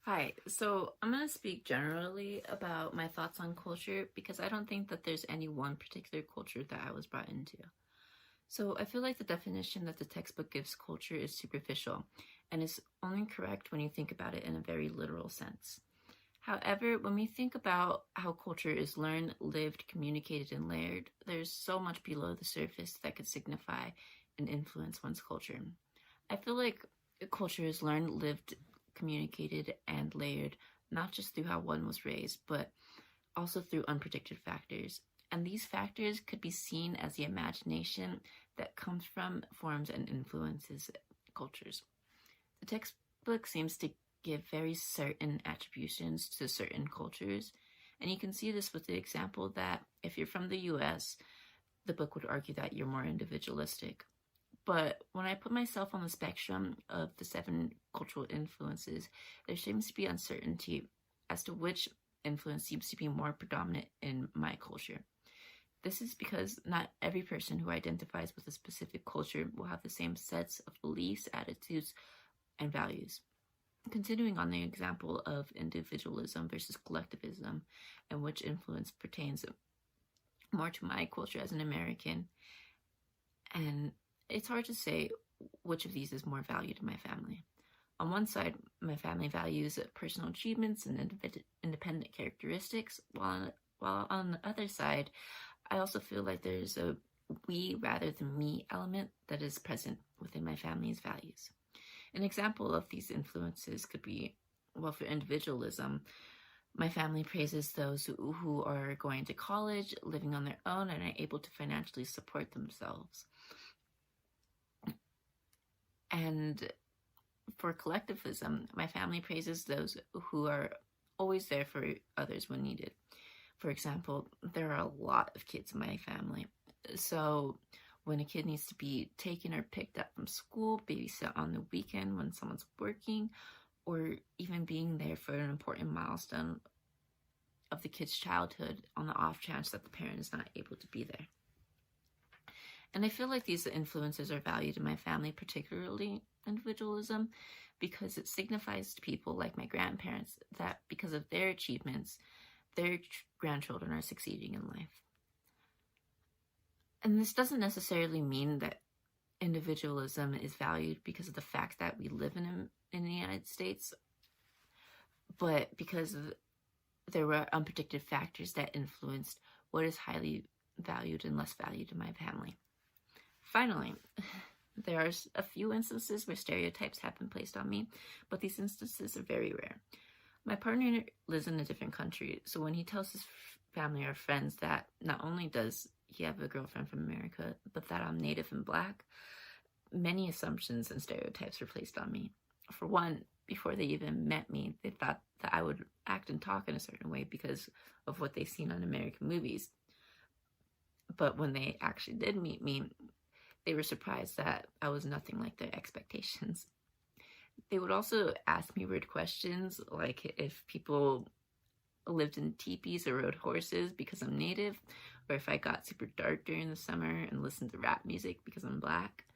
Hi, so I'm going to speak generally about my thoughts on culture because I don't think that there's any one particular culture that I was brought into. So I feel like the definition that the textbook gives culture is superficial and is only correct when you think about it in a very literal sense. However, when we think about how culture is learned, lived, communicated, and layered, there's so much below the surface that could signify and influence one's culture. I feel like culture is learned, lived, communicated, and layered, not just through how one was raised, but also through unpredicted factors. And these factors could be seen as the imagination that comes from, forms, and influences cultures. The textbook seems to give very certain attributions to certain cultures, and you can see this with the example that if you're from the US, the book would argue that you're more individualistic. But when I put myself on the spectrum of the seven cultural influences, there seems to be uncertainty as to which influence seems to be more predominant in my culture. This is because not every person who identifies with a specific culture will have the same sets of beliefs, attitudes, and values. Continuing on the example of individualism versus collectivism, and which influence pertains more to my culture as an American, and it's hard to say which of these is more valued in my family. On one side, my family values personal achievements and independent characteristics, while on the other side, I also feel like there's a we rather than me element that is present within my family's values. An example of these influences could be, well, for individualism, my family praises those who are going to college, living on their own, and are able to financially support themselves. And for collectivism, my family praises those who are always there for others when needed. For example, there are a lot of kids in my family. So when a kid needs to be taken or picked up from school, babysit on the weekend when someone's working, or even being there for an important milestone of the kid's childhood on the off chance that the parent is not able to be there. And I feel like these influences are valued in my family, particularly individualism, because it signifies to people like my grandparents that because of their achievements, their grandchildren are succeeding in life. And this doesn't necessarily mean that individualism is valued because of the fact that we live in the United States, but because there were unpredicted factors that influenced what is highly valued and less valued in my family. Finally, there are a few instances where stereotypes have been placed on me, but these instances are very rare. My partner lives in a different country, so when he tells his family or friends that not only does he have a girlfriend from America, but that I'm Native and Black, many assumptions and stereotypes were placed on me. For one, before they even met me, they thought that I would act and talk in a certain way because of what they've seen on American movies. But when they actually did meet me, they were surprised that I was nothing like their expectations. They would also ask me weird questions, like if people lived in teepees or rode horses because I'm Native, or if I got super dark during the summer and listened to rap music because I'm Black.